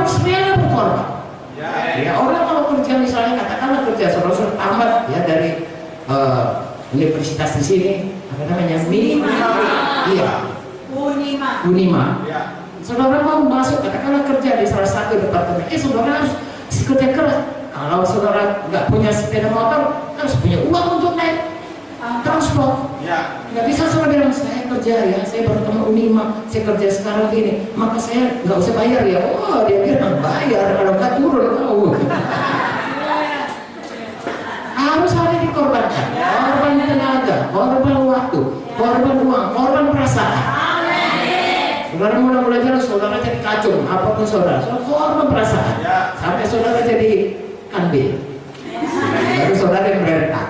sepele berkorban. Ya, orang kalau kerja misalnya katakanlah kerja saudara tamat ya dari universitas di sini, apa namanya, iya, Unima. Saudara mau masuk katakanlah kerja di salah satu departemen, saudara harus kerja keras. Kalau saudara nggak punya sepeda motor, harus punya uang untuk naik transport. Nggak bisa saudara bilang saya kerja ya, saya baru teman Unima, saya kerja sekarang gini, maka saya nggak usah bayar ya. Oh, dia bilang bayar, kalau nggak turun tahu. Harus ada dikorbankan, korban tenaga, korban waktu, korban uang, korban perasaan. Saudara mulai belajar, saudara jadi kacung, apapun saudara korban perasaan, sampai saudara jadi kambing, baru saudara yang berentak.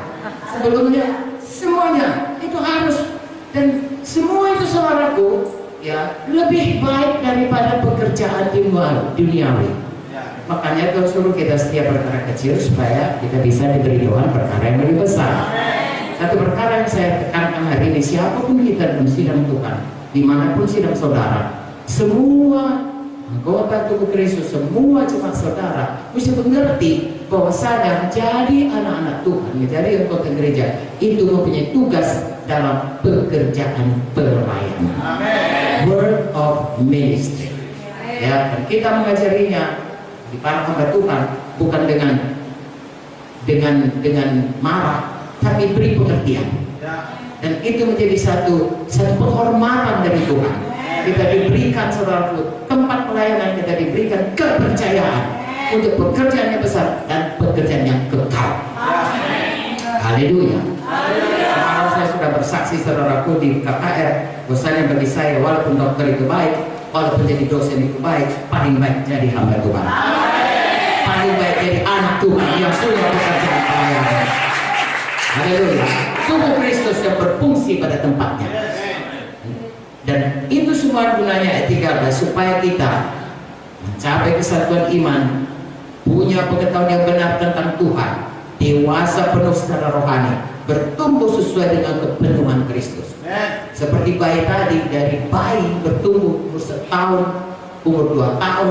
Sebelumnya semuanya itu harus, dan semua itu saudaraku ya lebih baik daripada pekerjaan duniawi. Makanya Tuhan suruh kita setiap perkara kecil supaya kita bisa diberi Tuhan perkara yang lebih besar. Satu perkara yang saya tekankan hari ini, siapapun kita dalam sidang Tuhan, dimanapun sidang saudara, semua anggota tubuh Kristus, semua jemaat saudara mesti mengerti bahwa sadar jadi anak-anak Tuhan, menjadi anggota gereja itu mempunyai tugas dalam pekerjaan pelayanan. Word of ministry. Ya, dan kita mengajarinya di para hamba Tuhan bukan dengan marah, tapi beri pengertian. Dan itu menjadi satu penghormatan dari Tuhan. Kita diberikan saudaraku tempat pelayanan, kita diberikan kepercayaan untuk pekerjaan yang besar dan pekerjaan yang kekal. Haleluya. Kalau saya sudah bersaksi saudaraku di KKR, bahwasanya bagi saya walaupun dokter itu baik, walaupun jadi dosen itu baik, paling baik jadi hamba Tuhan. Paling baik jadi anak Tuhan yang punya pekerjaan pelayanan. Haleluya. Tubuh Kristus yang berfungsi pada tempatnya. Dan itu semua gunanya ayat 13, supaya kita mencapai kesatuan iman, punya pengetahuan yang benar tentang Tuhan, dewasa penuh secara rohani, bertumbuh sesuai dengan kepenuhan Kristus. Seperti bayi tadi, dari bayi bertumbuh umur setahun, umur 2 tahun,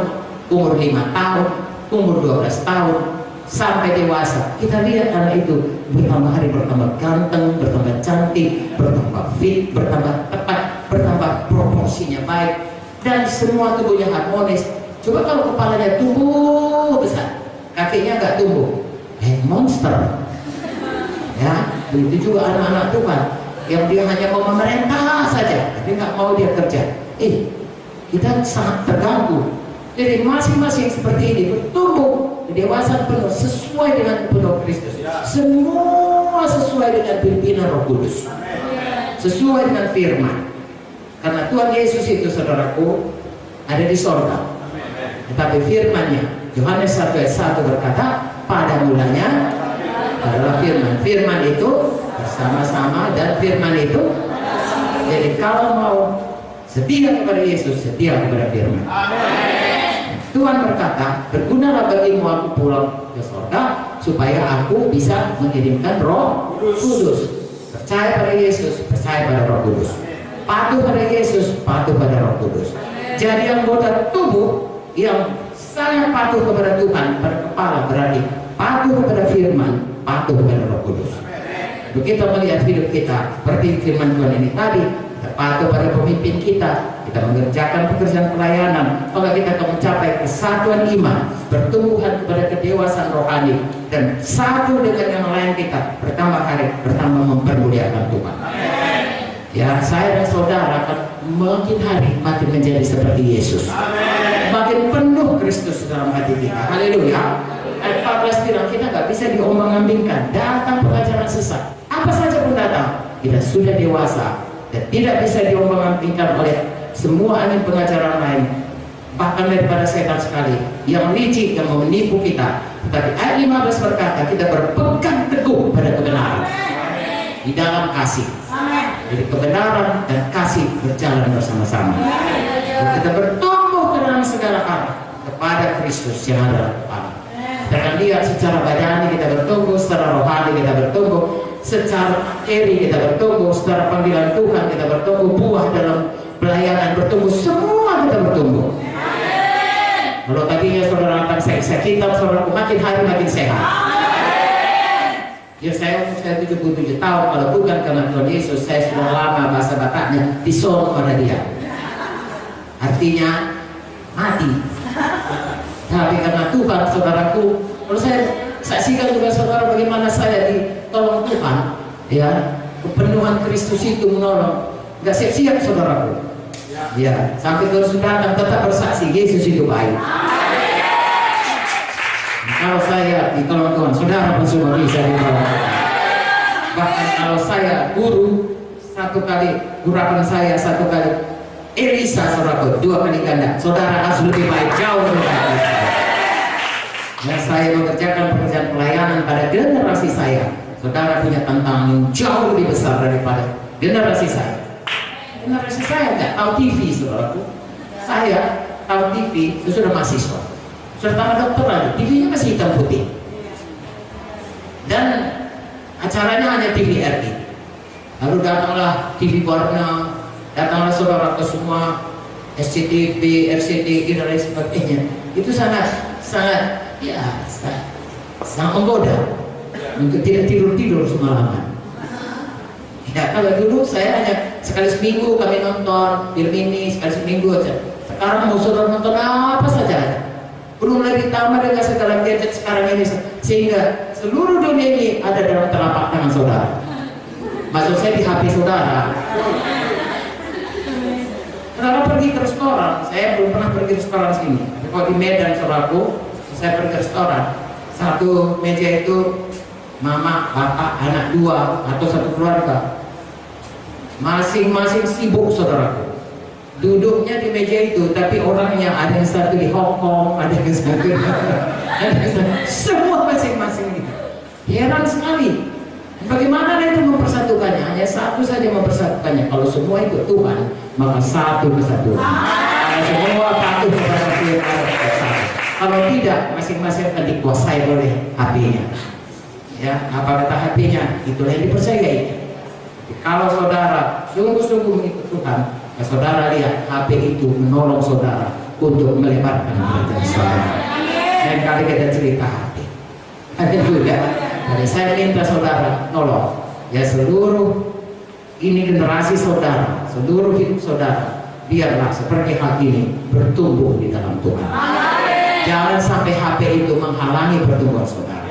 umur 5 tahun, umur 12 tahun, sampai dewasa. Kita lihat anak itu bertambah hari bertambah ganteng, bertambah cantik, bertambah fit, bertambah tepat, bertambah proporsinya baik, dan semua tubuhnya harmonis. Coba kalau kepalanya tumbuh besar, kakinya nggak tumbuh, monster. Ya, begitu juga anak-anak Tuhan yang dia hanya mau memerintah saja, tapi nggak mau dia kerja. Kita sangat terganggu. Jadi masing-masing seperti ini bertumbuh dewasa penuh sesuai dengan penuh Kristus. Semua sesuai dengan pimpinan Roh Kudus, sesuai dengan firman. Karena Tuhan Yesus itu saudaraku ada di sorga, tetapi firman-Nya Yohanes 1 ayat 1 berkata, pada mulanya adalah firman. Firman itu bersama-sama dan firman itu. Jadi kalau mau setia kepada Yesus, setia kepada firman. Tuhan berkata, bergunalah bagimu aku pulang ke sorga supaya aku bisa mengirimkan Roh Kudus. Percaya pada Yesus, percaya pada Roh Kudus. Patuh pada Yesus, patuh pada Roh Kudus. Jadi anggota tubuh yang sangat patuh kepada Tuhan, pada kepala, berarti patuh kepada firman, patuh kepada Roh Kudus. Begitu melihat hidup kita seperti firman Tuhan ini tadi, kita patuh pada pemimpin kita mengerjakan pekerjaan pelayanan, maka kita akan mencapai kesatuan iman, pertumbuhan kepada kedewasaan rohani, dan satu dengan yang lain kita bertambah hari, bertambah mempermuliakan Tuhan. Ya, saya dan saudara akan makin hari makin menjadi seperti Yesus. Makin penuh Kristus dalam hati kita. Haleluya. Ayat 14 bilang kita nggak bisa diombang-ambingkan. Datang pengajaran sesat, apa saja pun datang, kita sudah dewasa dan tidak bisa diombang-ambingkan oleh semua angin pengajaran lain, bahkan daripada setan sekali yang licik yang mau menipu kita. Tetapi ayat 15 berkata kita berpegang teguh pada kebenaran di dalam kasih. Jadi kebenaran dan kasih berjalan bersama-sama. Kita bertumbuh ke dalam segala hal kepada Kristus yang adalah kepala. Kita akan lihat secara badani kita bertumbuh, secara rohani kita bertumbuh, secara eri kita bertumbuh, secara panggilan Tuhan kita bertumbuh, buah dalam pelayanan bertumbuh, semua kita bertumbuh. Kalau tadinya sakitan saudaraku makin hari makin sehat. Ya saya 77 tahun, kalau bukan karena Tuhan Yesus saya sudah lama bahasa Bataknya disorong pada dia. Artinya mati. Tapi karena Tuhan saudaraku, kalau saya saksikan juga saudara bagaimana saya ditolong Tuhan, ya kepenuhan Kristus itu menolong. Gak siap-siap saudaraku. Ya, sampai Tuhan sudah datang tetap bersaksi Yesus itu baik. Kalau saya ditolong Tuhan, saudara pun semua bisa ditolong. Bahkan kalau saya guru satu kali, gurakan saya satu kali, Elisa saudaraku 2 kali ganda, saudara harus lebih baik, jauh lebih baik. Dan saya mengerjakan pekerjaan pelayanan pada generasi saya. Saudara punya tantangan yang jauh lebih besar daripada generasi saya. Generasi saya nggak tahu TV saudaraku. Saya tahu TV sudah mahasiswa. Sudah tamat doktoral, TV-nya masih hitam putih. Dan acaranya hanya TV RI. Lalu datanglah TV warna, datanglah saudara ke semua SCTV, RCTI dan lain sebagainya. Itu sangat menggoda untuk tidak tidur semalaman. Ya, kalau dulu saya hanya sekali seminggu kami nonton film ini, sekali seminggu aja. Sekarang mau saudara nonton apa saja. Belum lagi tambah dengan segala gadget sekarang ini, sehingga seluruh dunia ini ada dalam telapak tangan saudara. Maksud saya di HP saudara. Saudara pergi ke restoran, saya belum pernah pergi ke restoran sini. Tapi kalau di Medan saudaraku, saya pergi ke restoran, satu meja itu mama, bapak, anak 2 atau satu keluarga, masing-masing sibuk saudaraku. Duduknya di meja itu, tapi orangnya ada yang satu di Hong Kong, ada yang satu semua masing-masing gitu. Heran sekali. Bagaimana itu mempersatukannya? Hanya satu saja mempersatukannya. Kalau semua ikut Tuhan, maka satu kesatuan. Kalau semua patuh kepada Tuhan, kalau tidak, masing-masing akan dikuasai oleh hatinya. Ya, apa kata hatinya? Itulah yang dipercayai. Kalau saudara sungguh-sungguh mengikut Tuhan, ya saudara lihat HP itu menolong saudara untuk melebarkan pekerjaan saudara. Dan kali kita cerita HP. Ada juga. Jadi saya minta saudara nolong. Ya seluruh ini generasi saudara, seluruh hidup saudara, biarlah seperti hal ini bertumbuh di dalam Tuhan. Jangan sampai HP itu menghalangi pertumbuhan saudara.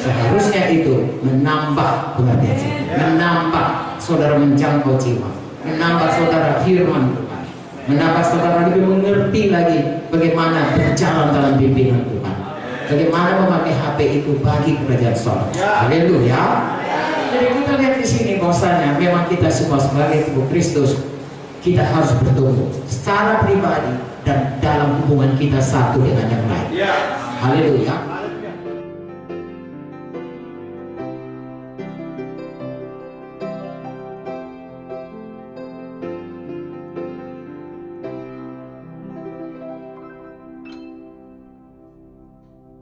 Seharusnya itu menambah pengertian saudara, menambah saudara menjangkau jiwa, menambah saudara firman Tuhan, menambah saudara lebih mengerti lagi bagaimana berjalan dalam bimbingan Tuhan, bagaimana memakai HP itu bagi kerajaan sorga. Haleluya. Jadi kita lihat di sini bahwasanya memang kita semua sebagai tubuh Kristus, kita harus bertumbuh secara pribadi dan dalam hubungan kita satu dengan yang lain. Haleluya.